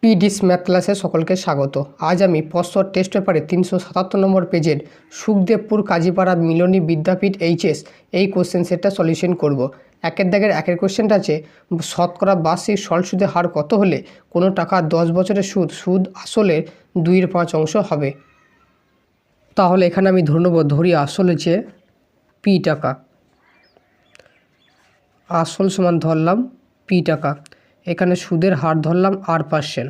পিডিস math ক্লাসে সকলকে স্বাগত। আজ আমি পশ্চর টেস্ট পেপারে 377 নম্বর পেজের সুখদেবপুর কাজীপাড়া মিলনী বিদ্যাপীঠ এইচএস এই কোশ্চেন সেটটা সলিউশন করব। একের দাগের একের কোশ্চেনটা আছে, শতকরা বার্ষিক সরল সুদের হার কত হলে কোনো টাকা 10 বছরের সুদ আসলের 2/5 অংশ হবে। তাহলে এখানে আমি ধরি আসল হচ্ছে পি টাকা, আসল সমান ধরলাম পি টাকা, এখানে সুদের হার ধরলাম R%,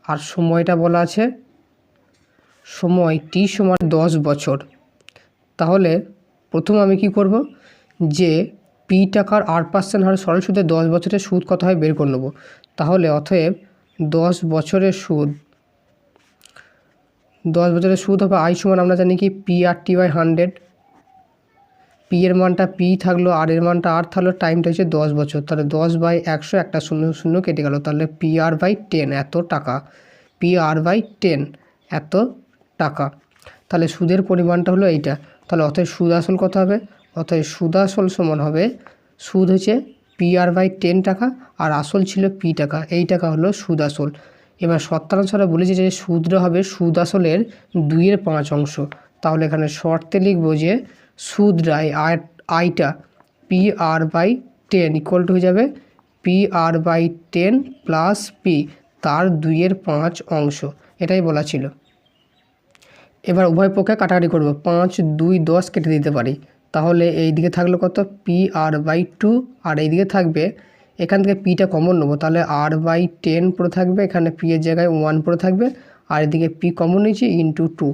আর সময়টা বলা আছে সময় টি সমান 10 বছর। তাহলে প্রথম আমি কি করব, যে পি টাকার R% হারে সরল সুদে 10 বছরের সুদ কত হয় বের করে নেব। তাহলে অতএব 10 বছরের সুদ হবে আই সমান আমরা জানি কি PRT/100। পি এর মানটা পি থাকলো, আর এর মানটা আর থাকলো, টাইমটা হচ্ছে 10 বছর। তাহলে 10/100, একটা 0 কেটে গেল, তাহলে PR/10 এত টাকা, PR/10 এত টাকা। তাহলে সুদের পরিমাণটা হলো এইটা। তাহলে অতএব সুদ আসল কত হবে, অতএব সুদ আসল সমান হবে, সুদ হচ্ছে PR/10 টাকা আর আসল ছিল পি টাকা, এই টাকা হলো সুদ আসল। এবার শর্তানুসারে বলেছে যে সুদটা হবে সুদ আসলের 2/5 অংশ। তাহলে এখানে শর্তে লিখবো যে সুদরায় আইটা PR/10 ইকুয়াল টু হয়ে যাবে PR/10 প্লাস পি, তার 2/5 অংশ, এটাই বলা ছিল। এবার উভয় পক্ষে কাটাকাটি করব, 5, 2, 10 কেটে দিতে পারি। তাহলে এই দিকে থাকলো কত PR/2, আর এই দিকে থাকবে, এখান থেকে পিটা কমন নেবো, তাহলে R/10 পড়ে থাকবে, এখানে পি এর জায়গায় 1 পড়ে থাকবে, আর এদিকে পি কমন নিয়েছি ইন্টু 2।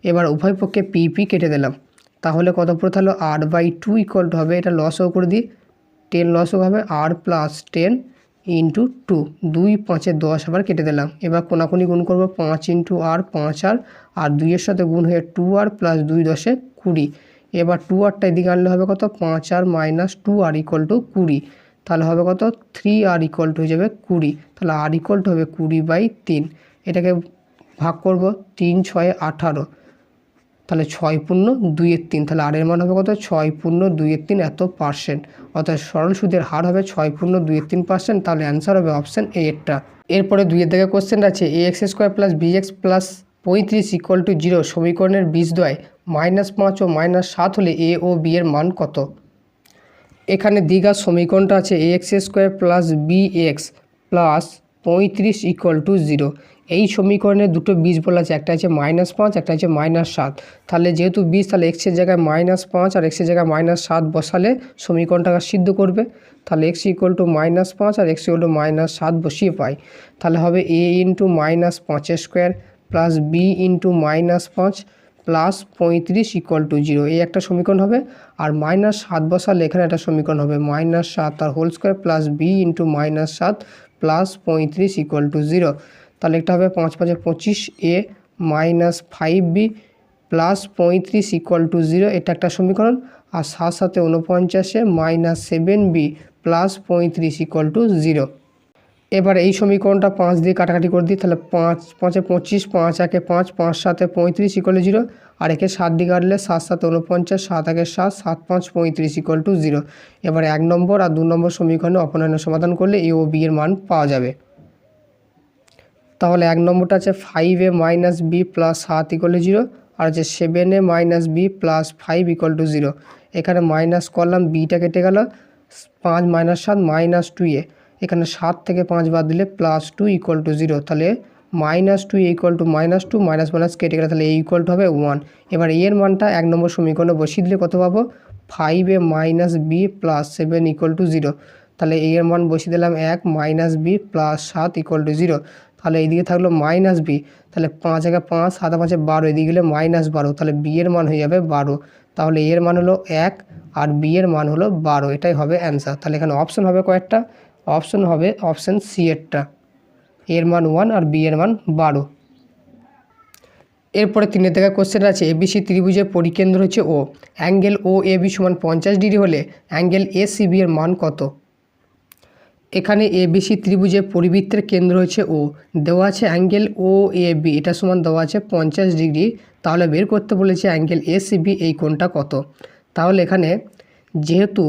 এবার উভয় পক্ষে পি কেটে দিলাম, তাহলে কত পড়ে থাকলো R/2 ইকুয়াল টু হবে, এটা লসও করে দিই, 10 লসও হবে R+10 ইন্টু 2, 2 5 10 আবার কেটে দিলাম। এবার কোনাকুনি গুণ করবো, 5 ইন্টু আর 5R, আর 2-এর সাথে গুণ হয়ে 2R প্লাস 2 10 20। এবার 2Rটা এদিকে আনলে হবে কত 5R minus 2R equal to 20। তাহলে হবে কত 3R ইকুয়াল টু হয়ে যাবে 20। তাহলে R ইকুয়াল টু হবে 20/3। এটাকে ভাগ করব, 3 6 18, তাহলে 6/2/3, তাহলে আর এর মান হবে কত 6/2/3 এত %। অর্থাৎ সরল সুদের হার হবে 6/2/3%। তাহলে অ্যান্সার হবে অপশান এ এরটা। এরপরে 2 এর দিকে কোশ্চেন আছে, ax² + bx + 35 ইকুয়াল টু 0 সমীকরণের বীজদ্বয় -5 ও -7 হলে a ও b এর মান কত। এখানে দ্বিঘাত সমীকরণটা আছে ax² + bx + 35 ইকুয়াল টু 0। এই সমীকরণের দুটো বীজ বলা আছে, একটা আছে -5, একটা আছে -7। তাহলে যেহেতু বীজ, তাহলে এক্সের জায়গায় -5 আর এক্সের জায়গায় -7 বসালে সমীকরণটাকে সিদ্ধ করবে। তাহলে x ইকুয়াল টু -5 আর x ইকুয়াল টু -7 বসিয়ে পাই। তাহলে হবে a into -5² plus b into -5 plus 35 equal to 0, এই একটা সমীকরণ হবে। আর -7 বসালে এখানে একটা সমীকরণ হবে, -7 আর whole square plus b into -7 plus 35 equal to 0। তাহলে একটা হবে 5 5 25, a -5b plus 35 equal to 0, এটা একটা সমীকরণ। আর 7 7 49, -7b প্লাস 35 ইকুয়াল টু 0। এবার এই সমীকরণটা 5 দিয়ে কাটাকাটি করে দিই, তাহলে 5 5 25, 5 1 5, 5 7 35 ইকুয়াল টু 0। আর একে 7 দিয়ে কাটলে 7 7 49, 7 1 7, 7 5 35 ইকুয়াল টু 0। এবার 1 নম্বর আর 2 নম্বর সমীকরণে অপনয়ন সমাধান করলে এ ও বি এর মান পাওয়া যাবে। তাহলে 1 নম্বরটা আছে 5a - b plus 7 equal to 0, আর আছে 7a - b plus 5 equal to 0। এখানে মাইনাস করলাম, বিটা কেটে গেল, 5 - 7 -2a, এখানে 7 থেকে 5 বাদ দিলে +2 ইকুয়াল টু 0। তাহলে -2 ইকুয়াল টু -2, মাইনাস মাইনাস কেটে গেলে, তাহলে এ ইকুয়াল টু হবে 1। এবার এর মানটা 1 নম্বর সমীকরণে বসিয়ে দিলে কত পাবো, 5a - b plus 7 equal to 0। তাহলে এর মান বসিয়ে দিলাম 1 - b প্লাস 7 ইকুয়াল টু 0। তাহলে এইদিকে থাকলো -b, তাহলে 5 1 5, 7 5 12, এদিকে গেলে -12, তাহলে b এর মান হয়ে যাবে 12। তাহলে এর মান হলো 1 আর b এর মান হলো 12, এটাই হবে অ্যান্সার। তাহলে এখানে অপশন হবে কয়েকটা, অপশন হবে অপশন সি এরটা, এর মান 1 আর বি এর মান 12। এরপরে 3 থেকে কোশ্চেন আছে, এবিসি ত্রিভুজের পরিকেন্দ্র হচ্ছে ও, অ্যাঙ্গেল ও এ বি সমান 50 ডিগ্রি হলে অ্যাঙ্গেল এ সি বি এর মান কত। এখানে এবিসি ত্রিভুজের পরিবৃত্তের কেন্দ্র হচ্ছে ও, দেওয়া আছে অ্যাঙ্গেল ও এ বি, এটা সমান দেওয়া আছে 50 ডিগ্রি। তাহলে বের করতে বলেছে অ্যাঙ্গেল এ সি বি, এই কোণটা কত। তাহলে এখানে যেহেতু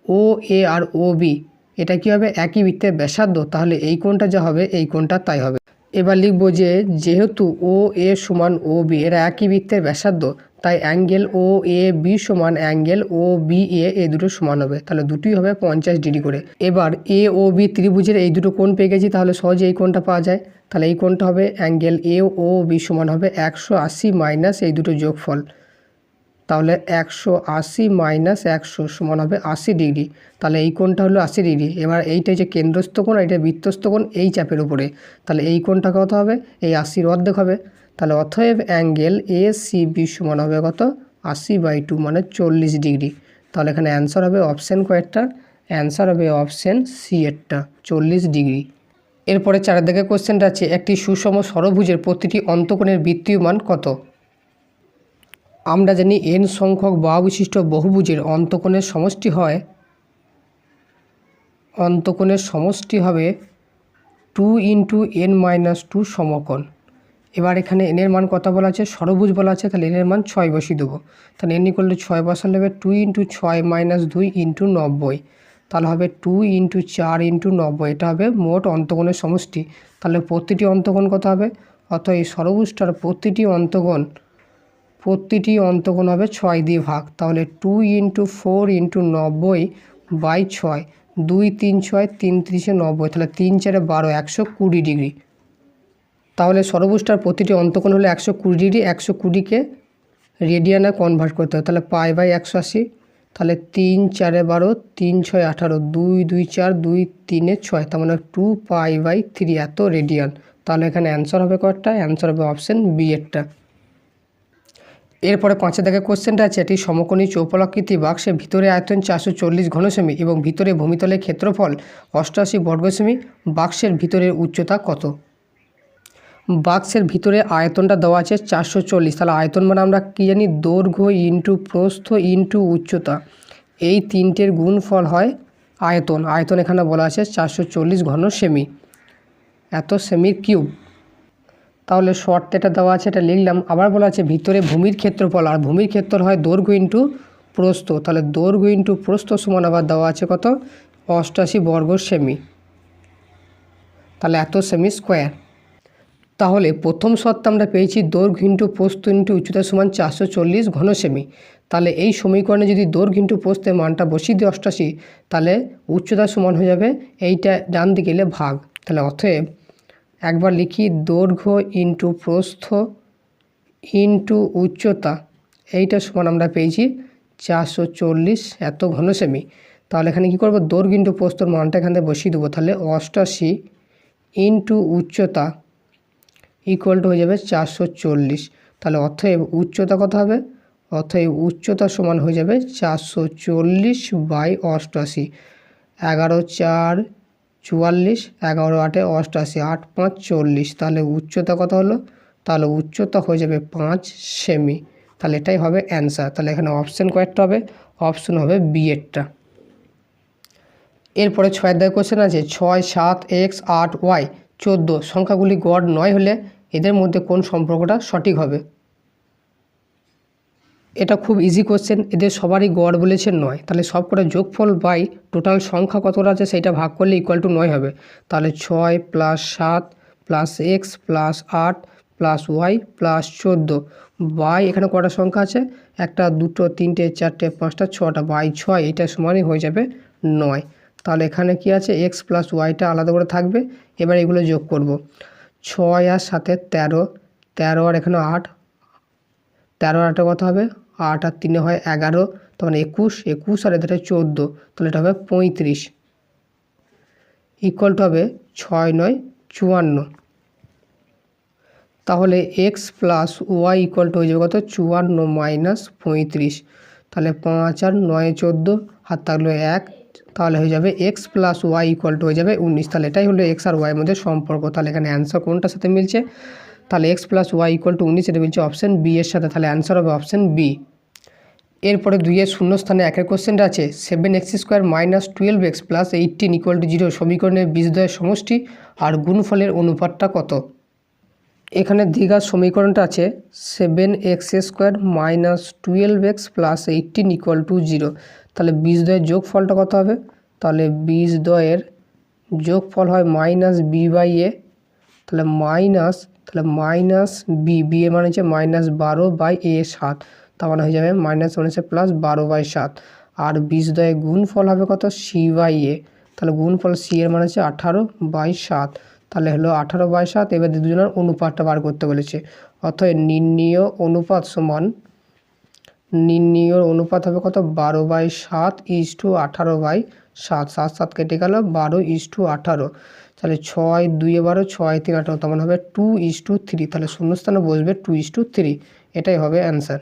ও এ আর ও বি এটা কী হবে, একই বৃত্তের ব্যাসার্ধ, তাহলে এই কোণটা যা হবে এই কোণটা তাই হবে। এবার লিখব যে যেহেতু ও এ সমান ও বি এরা একই বৃত্তের ব্যাসার্ধ, তাই অ্যাঙ্গেল ও এ বি সমান অ্যাঙ্গেল ও বি এ দুটো সমান হবে, তাহলে দুটোই হবে 50 ডিগ্রি করে। এবার এ ও বি ত্রিভুজের এই দুটো কোণ পেয়ে গেছি, তাহলে সহজে এই কোণটা পাওয়া যায়। তাহলে এই কোণটা হবে অ্যাঙ্গেল এ ও বি সমান হবে 180 মাইনাস এই দুটো যোগফল, তাহলে 180 মাইনাস 100 সমান হবে 80 ডিগ্রি। তাহলে এই কোণটা হলো 80 ডিগ্রি। এবার এইটা যে কেন্দ্রস্থ কোণ, এটা বৃত্তস্থ কোণ এই চাপের উপরে, তাহলে এই কোণটা কত হবে, এই 80 অর্ধেক হবে। তাহলে অতএব অ্যাঙ্গেল এ সি বি সমান হবে কত, 80/2 মানে 40 ডিগ্রি। তাহলে এখানে অ্যান্সার হবে অপশান কয়েকটা, অ্যান্সার হবে অপশান সি এরটা, 40 ডিগ্রি। এরপরে 4 দিকে কোশ্চেনটা আছে, একটি সুষম ষড়ভুজের প্রতিটি অন্তকোণের বৃত্তীয় মান কত। আমরা জানি n সংখ্যক বাহু বিশিষ্ট বহুভুজের অন্তকোণের সমষ্টি হবে 2 × n-2 সমকোণ। এবার এখানে n এর মান কত বলা আছে, ষড়ভুজ বলা আছে, তাহলে n এর মান 6 বসিয়ে দেবো। তাহলে n = 6 বসালে হবে 2 × 6 - 2 × 90, তাহলে হবে 2 × 4 × 90, এটা হবে মোট অন্তকোণের সমষ্টি। তাহলে প্রতিটি অন্তকোণ কত হবে, অর্থাৎ এই ষড়ভুজটার প্রতিটি অন্তকোণ হবে 6 দিয়ে ভাগ, তাহলে 2 × 4 × 90/6, 2 3 6 3 × 90, তাহলে 3 4 12, 120 ডিগ্রি। তাহলে ষড়ভুজটার প্রতিটি অন্তকোণ হলো 120 ডিগ্রি, 120কে রেডিয়ানে কনভার্ট করতে হবে, তাহলে π/180, তাহলে 3 4 12, 3 6 18, 2 2 4, 2 3 6, তার মানে 2π/3 এত রেডিয়ান। তাহলে এখানে অ্যান্সার হবে কয়টা, অ্যান্সার হবে অপশান বি এরটা। এরপরে 5 দাগের কোশ্চেনটা আছে, এটি সমকোণী চৌপলাকৃতি বাক্সের ভিতরে আয়তন 440 ঘনসেমি এবং ভিতরে ভূমিতলের ক্ষেত্রফল 88 বর্গসেমি, বাক্সের ভিতরের উচ্চতা কত। বাক্সের ভিতরে আয়তনটা দেওয়া আছে 440, তাহলে আয়তন মানে আমরা কী জানি, দৈর্ঘ্য ইন্টু প্রস্থ ইন্টু উচ্চতা, এই তিনটের গুণফল হয় আয়তন। আয়তন এখানে বলা আছে 440 ঘনসেমি, এত সেমির কিউব। তাহলে শর্ট এটা দেওয়া আছে, এটা লিখলাম। আবার বলা আছে ভিতরে ভূমির ক্ষেত্রফল, আর ভূমির ক্ষেত্রফল হয় দৈর্ঘ্য ইন্টু প্রস্থ, তাহলে দৈর্ঘ্য ইন্টু প্রস্থ সমান আবার দেওয়া আছে কত, 88 বর্গসেমি, তাহলে এত সেমি স্কোয়ার। তাহলে প্রথম শর্তে আমরা পেয়েছি দৈর্ঘ্য ইন্টু প্রস্থ ইন্টু উচ্চতা সমান 440 ঘনসেমি। তাহলে এই সমীকরণে যদি দৈর্ঘ্য ইন্টু প্রস্থের মানটা বসিয়ে দিই 88, তাহলে উচ্চতা সমান হয়ে যাবে এইটা ডান দিকে এলে ভাগ। তাহলে অতএব একবার লিখি দৈর্ঘ্য ইন্টু প্রস্থ ইন্টু উচ্চতা, এইটা সমান আমরা পেয়েছি 440 এত ঘনসেমি। তাহলে এখানে কী করবো, দৈর্ঘ্য ইন্টু প্রস্থর মানটা এখান থেকে বসিয়ে দেবো, তাহলে 88 ইন্টু উচ্চতা ইকুয়াল টু হয়ে যাবে 440। তাহলে অতএব উচ্চতা কত হবে, অতএব উচ্চতা সমান হয়ে যাবে 440/88, 11 4 44, 11 8 88, 8 5 40, তাহলে উচ্চতা কত হলো, তাহলে উচ্চতা হয়ে যাবে 5 সেমি। তাহলে এটাই হবে অ্যান্সার। তাহলে এখানে অপশান কয়েকটা হবে, অপশান হবে বি এরটা। এরপরে 6 দাগের কোশ্চেন আছে, 6 7 x 8 y 14 সংখ্যাগুলি গড় 9 হলে এদের মধ্যে কোন সম্পর্কটা সঠিক হবে। এটা খুব ইজি কোশ্চেন, এদের সবারই গড় বলেছে 9, তাহলে সব কটা যোগফল বাই টোটাল সংখ্যা কতটা আছে সেইটা ভাগ করলে ইকুয়াল টু 9 হবে। তাহলে 6 + 7 + x + 8 + y + 14 বাই এখানে কটা সংখ্যা আছে, 1 2 3 4 5 6টা, বাই 6, এটা সমানই হয়ে যাবে 9। তাহলে এখানে কি আছে, x + yটা আলাদা করে থাকবে। এবার এগুলো যোগ করব, 6 আর 7 13, 13 আর এখানে 8, 13 আর 8 কত হবে, 8 আর 3 হয় 11, তার মানে 21, 21 আর এদের 14, তাহলে এটা হবে 35 ইকুয়াল টু হবে 6 9 54। তাহলে x + y ইকুয়াল টু হয়ে যাবে কত, 54 - 35, তাহলে 5 আর 9 14, হাত থাকলো 1, তাহলে হয়ে যাবে x + y ইকুয়াল টু হয়ে যাবে 19। তাহলে এটাই হলো x আর y এর মধ্যে সম্পর্ক। তাহলে এখানে অ্যান্সার কোনটার সাথে মিলছে, তাহলে x + y ইকুয়াল টু 19, এটা মিলছে অপশান বি এর সাথে, তাহলে অ্যান্সার হবে অপশান বি। এরপরে 2 এর শূন্যস্থানে 1 এর কোশ্চেনটা আছে, 7x² - 12x + 18 = 0 সমীকরণের বীজদ্বয়ের সমষ্টি আর গুণফলের অনুপাতটা কত। এখানে দ্বিঘাত সমীকরণটা আছে 7x² - 12x + 18 = 0, তাহলে বীজদ্বয়ের যোগফলটা কত হবে, তাহলে বীজদ্বয়ের যোগফল হয় -b/a, তাহলে মাইনাস বি এর মানে হচ্ছে -12/7, তার মানে হয়ে যাবে -12 প্লাস 12/7, আর 20 গুণফল হবে কত c/a, তাহলে গুণফল c এর মানে হচ্ছে 18/7, তাহলে হলো 18/7। এবার দুজনের অনুপাতটা বার করতে বলেছে, অর্থাৎ নির্ণীয় অনুপাত হবে কত 12/7 = 18/7, 7 কেটে গেল 12:18, তাহলে 6 2 12 6 3 18, তেমন হবে 2:3, তাহলে শূন্যস্থানে বসবে 2:3, এটাই হবে অ্যান্সার।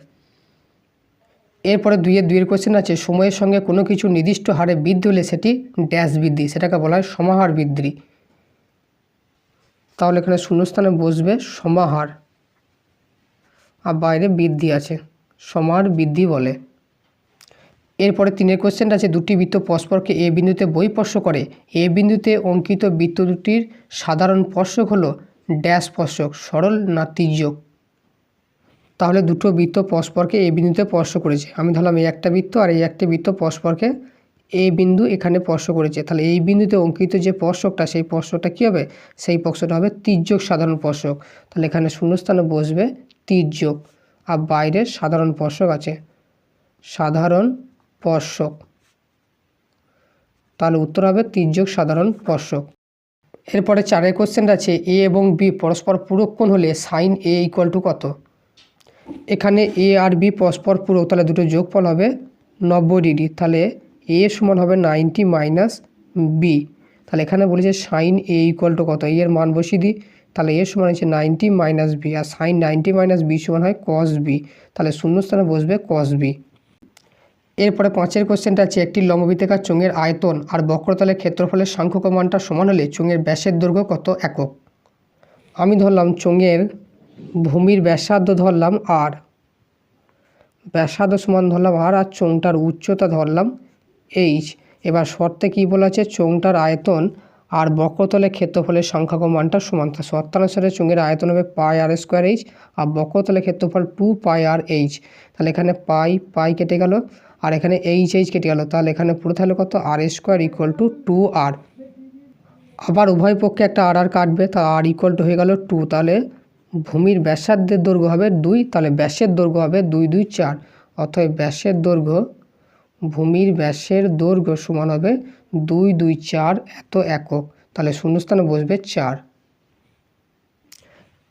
এরপরে 2-এর কোশ্চেন আছে, সময়ের সঙ্গে কোনো কিছু নির্দিষ্ট হারে বৃদ্ধি হলে সেটি ড্যাশ বৃদ্ধি, সেটাকে বলা হয় সমাহার বৃদ্ধি। তাহলে এখানে শূন্যস্থানে বসবে সমাহার, আর বাইরে বৃদ্ধি আছে, সমাহার বৃদ্ধি বলে। এরপরে 3-এর কোশ্চেনটা আছে, দুটি বৃত্ত পরস্পরকে এ বিন্দুতে বহিঃস্পর্শ করে, এ বিন্দুতে অঙ্কিত বৃত্ত দুটির সাধারণ স্পর্শক হলো ড্যাশ স্পর্শক, সরল না তির্যক। তাহলে দুটো বৃত্ত পরস্পরকে এ বিন্দুতে স্পর্শ করেছে, আমি ধরলাম এই একটা বৃত্ত আর এই একটা বৃত্ত পরস্পরকে এ বিন্দু এখানে স্পর্শ করেছে, তাহলে এই বিন্দুতে অঙ্কিত যে স্পর্শকটা সেই স্পর্শকটা কী হবে, সেই স্পর্শকটা হবে তির্যক সাধারণ স্পর্শক, তাহলে এখানে শূন্যস্থানে বসবে তির্যক, আর বাইরে সাধারণ স্পর্শক আছে, সাধারণ স্পর্শক, তাহলে উত্তর হবে তির্যক সাধারণ স্পর্শক। এরপরে 4-এর কোশ্চেনটা আছে, এ এবং বি পরস্পর পূরক কোণ হলে সাইন এ = কত। এখানে এ আর বি পরস্পর পূরক, তাহলে দুটো যোগফল হবে 90 ডিগ্রি, তাহলে এ সমান হবে 90 মাইনাস বি, তাহলে এখানে বলেছে সাইন এ = কত, এর মান বসিয়ে দিই, তাহলে এ সমান হচ্ছে 90 মাইনাস বি, আর সাইন 90 মাইনাস বি সমান হয় কস বি, তাহলে শূন্যস্থানে বসবে কস বি। এরপরে 5-এর কোশ্চেনটা আছে, একটি লম্ববৃত্তাকার চোঙের আয়তন আর বক্রতলের ক্ষেত্রফলের সাংখ্যক মানটা সমান হলে চোঙের ব্যাসের দৈর্ঘ্য কত একক। আমি ধরলাম চোঙের ভূমির ব্যাসার্ধ ধরলাম আর, ব্যাসার্ধ সমান ধরলাম আর চোঙটার উচ্চতা ধরলাম এইচ। এবার শর্তে কী বলা আছে, চোঙটার আয়তন আর বক্রতলের ক্ষেত্রফলের সংখ্যক মানটা সমান, তা শর্তানুসারে চোঙের আয়তন হবে πr²h আর বক্রতলের ক্ষেত্রফল 2πr/h, তাহলে এখানে পাই কেটে গেল আর এখানে এইচ কেটে গেল, তাহলে এখানে পুরো তাহলে কত r² = 2r। আবার উভয় পক্ষে একটা আর কাটবে, তা r = হয়ে গেল 2, তাহলে ভূমির ব্যাসার্ধের দৈর্ঘ্য হবে 2, তাহলে ব্যাসের দৈর্ঘ্য হবে 2 2 4, অর্থাৎ ব্যাসের দৈর্ঘ্য, ভূমির ব্যাসের দৈর্ঘ্য সমান হবে 2 2 4 এত একক, তাহলে শূন্যস্থানে বসবে 4।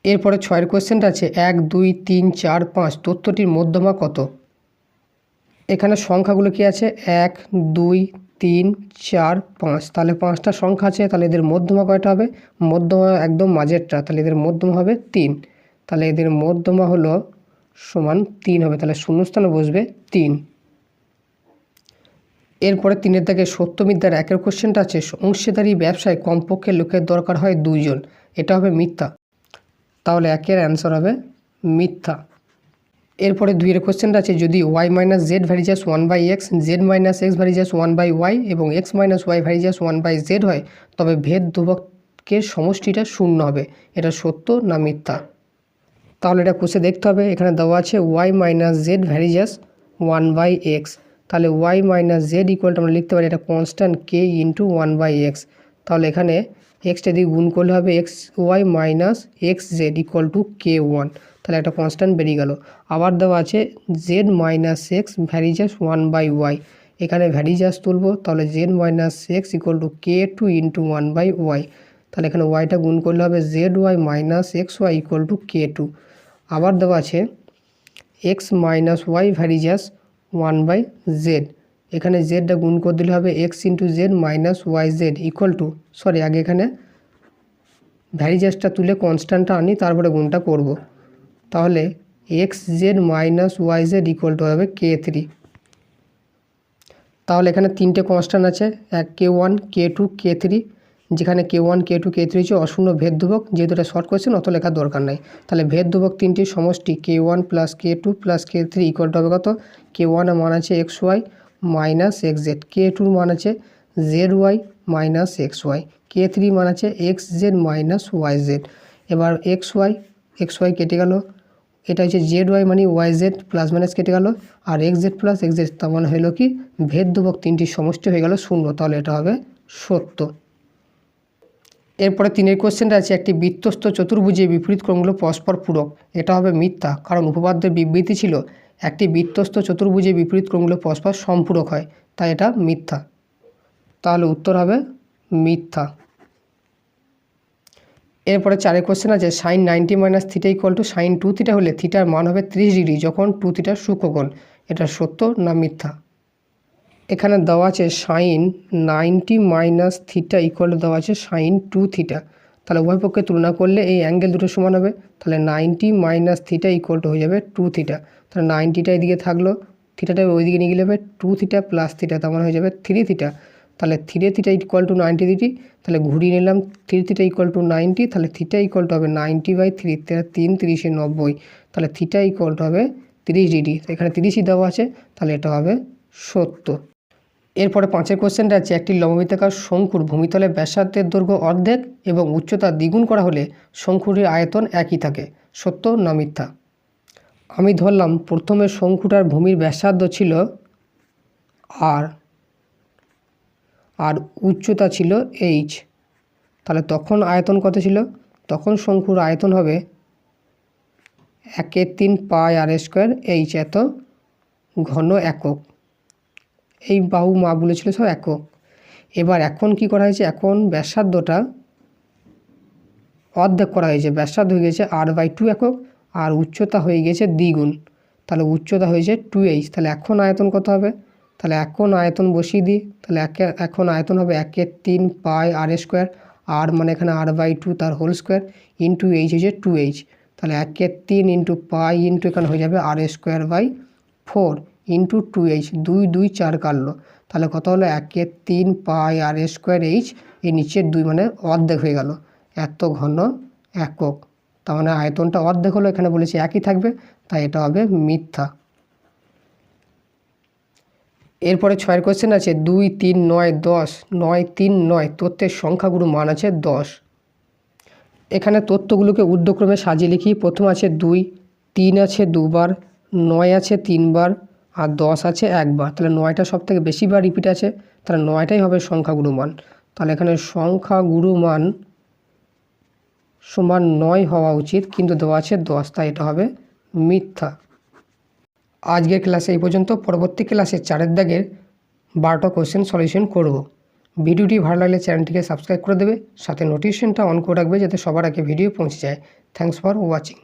এরপরে 6-এর কোশ্চেনটা আছে, 1 2 3 4 5 তথ্যটির মধ্যমা কত। এখানে সংখ্যাগুলো কি আছে 1 2 3 4 5, তাহলে 5টা সংখ্যা আছে, তাহলে এদের মধ্যমা কয়টা হবে, মধ্যমা একদম মাঝেরটা, তাহলে এদের মধ্যমা হবে 3, তাহলে এদের মধ্যমা হলো সমান 3 হবে, তাহলে শূন্যস্থানে বসবে 3। এরপরে 3-এর দাগে সত্যমিথ্যার 1-এর কোশ্চেনটা আছে, অংশীদারি ব্যবসায় কমপক্ষে লোকের দরকার হয় 2 জন, এটা হবে মিথ্যা, তাহলে 1-এর অ্যান্সার হবে মিথ্যা। এরপরে 2-এর কোশ্চেনটা আছে, যদি y - z varies as 1/x, z - x varies as 1/y এবং x - y ভ্যারিজাস 1/z হয়, তবে ভেদ ধ্রুবকের সমষ্টিটা 0 হবে, এটা সত্য না মিথ্যা। তাহলে এটা কোষে দেখতে হবে, এখানে দেওয়া আছে y - z ভ্যারিজাস 1/x, তাহলে y - z = আমরা লিখতে পারি এটা কনস্ট্যান্ট k × 1/x, তাহলে এখানে এক্সটা দিয়ে গুণ করলে হবে y - xz = k1, তাহলে একটা কনস্ট্যান্ট বেরিয়ে গেল। আবার দেওয়া আছে z - x ভ্যারিজাস 1/y, এখানে ভ্যারিজাস তুলব, তাহলে z - x = k2 × 1/y, তাহলে এখানে yটা গুণ করলে হবে zy - xy = k2। আবার দেওয়া আছে x - y ভ্যারিজাস 1/z, এখানে zটা গুণ করে দিলে হবে x × z - yz = আগে এখানে ভ্যারিজাসটা তুলে কনস্ট্যান্টটা আনি, তারপরে গুণটা করব, তাহলে xz - yz = হবে k3। তাহলে এখানে 3টে কনস্ট্যান্ট আছে, এক k1 k2 k3, যেখানে k1 k2 k3 হচ্ছে অশূন্য ভেদ ধ্রুবক, যেহেতু এটা শর্ট কোশ্চেন অত লেখার দরকার নাই, তাহলে ভেদ ধ্রুবক 3টির সমষ্টি k1 + k2 + k3 = হবে কত, k1 এর মান আছে xy - xz, k2 এর মান আছে zy - xy, k3 মান আছে xz - yz। এবার xy কেটে গেল, এটা হচ্ছে zy মানে yz, প্লাস মাইনাস কেটে গেল, আর xz + xz, তার মানে হলো কি ভেদ ধ্রুবক 3টির সমষ্টি হয়ে গেল 0, তাহলে এটা হবে সত্য। এরপরে 3 কোশ্চেনটা আছে, একটি বৃত্তস্থ চতুর্ভুজের বিপরীত কোণগুলো পরস্পর পূরক। এটা হবে মিথ্যা, কারণ উপপাদ্যের বিবৃতি ছিল একটি বৃত্তস্থ চতুর্ভুজের বিপরীত কোণগুলো পরস্পর সম্পূরক হয়, তাই এটা মিথ্যা। তাহলে উত্তর হবে মিথ্যা। এরপরে 4 কোশ্চেন আছে, sine 90 minus theta equal to sine 2 theta হলে থিটার মান হবে 30 ডিগ্রি যখন 2 থিটার সূক্ষ্মকোণ। এটা সত্য না মিথ্যা? এখানে দেওয়া আছে sine 90 minus theta equal to দেওয়া আছে সাইন 2 থিটা। তাহলে উভয় পক্ষে তুলনা করলে এই অ্যাঙ্গেল দুটো সমান হবে। তাহলে 90 মাইনাস থিটা ইকুয়াল টু হয়ে যাবে 2 থিটা। তাহলে 90টা এদিকে থাকলো, থিটাটা ওইদিকে নিয়ে গেলে হবে 2 থিটা প্লাস থিটা, তার মানে হয়ে যাবে 3 থিটা। তাহলে 3 থিটা ইকুয়াল টু 90 ডিগ্রি। তাহলে ঘুরিয়ে নিলাম, 3 থিটা ইকুয়াল টু 90, তাহলে থিটা ইকুয়াল টু হবে 90/3, 3 × 90। তাহলে থিটা ইকুয়াল টু হবে 30 ডিগ্রি। এখানে 30ই দেওয়া আছে, তাহলে এটা হবে সত্য। এরপরে 5 কোশ্চেনটা আছে, একটি লম্ববৃত্তাকার শঙ্কুর ভূমিতলে ব্যাসার্ধের দৈর্ঘ্য অর্ধেক এবং উচ্চতা দ্বিগুণ করা হলে শঙ্কুটির আয়তন একই থাকে। সত্য না মিথ্যা? আমি ধরলাম প্রথমে শঙ্কুটার ভূমির ব্যাসার্ধ ছিল আর উচ্চতা ছিল h। তাহলে তখন আয়তন কত ছিল? তখন শঙ্কুর আয়তন হবে 1/3 পাই r² h, এত ঘন একক। এই বাহু মাপগুলো ছিল সব একক। এবার এখন কি করা হয়েছে, এখন ব্যাসার্ধটা অর্ধেক করা হয়েছে, ব্যাসার্ধ হয়ে গেছে r/2 একক আর উচ্চতা হয়ে গেছে দ্বিগুণ। তাহলে উচ্চতা হয়েছে 2h। তাহলে এখন আয়তন কত হবে? তাহলে এখন আয়তন বসিয়ে দিই। তাহলে এখন আয়তন হবে 1/3 পাই r², আর মানে এখানে r/2 তার হোল স্কোয়ার, ইন্টু h হয়েছে 2h। তাহলে 1/3 ইন্টু পাই ইন্টু এখানে হয়ে যাবে r²/4 ইন্টু 2h, 2 2 4 কাটলো। তাহলে কত হলো? 1/3 পাই r²h, এর নিচের 2 মানে অর্ধেক হয়ে গেল, এত ঘন একক। তার মানে আয়তনটা অর্ধেক হলো, এখানে বলেছে একই থাকবে, তাই এটা হবে মিথ্যা। এরপরে 6 কোশ্চেন আছে, 2 3 9 10 9 3 9 তথ্যের সংখ্যাগুলো মান আছে 10। এখানে তথ্যগুলোকে ঊর্ধ্বক্রমে সাজিয়ে লিখি। প্রথম আছে 2, 3 আছে 2 বার, 9 আছে 3 বার আর 10 আছে 1 বার। তাহলে 9টা সব থেকে বেশি বার রিপিট আছে, তাহলে 9টাই হবে সংখ্যাগুরু মান। তাহলে এখানে সংখ্যাগুরু মান সমান 9 হওয়া উচিত, কিন্তু দেওয়া আছে 10, তাই এটা হবে মিথ্যা। আজকের ক্লাসে এই পর্যন্ত। পরবর্তী ক্লাসে 4 দাগের 12টা কোশ্চেন সলিউশন করব। ভিডিওটি ভালো লাগলে চ্যানেলটিকে সাবস্ক্রাইব করে দেবে, সাথে নোটিফিকেশনটা অন করে রাখবে যাতে সবার আগে ভিডিও পৌঁছে যায়। Thanks for watching.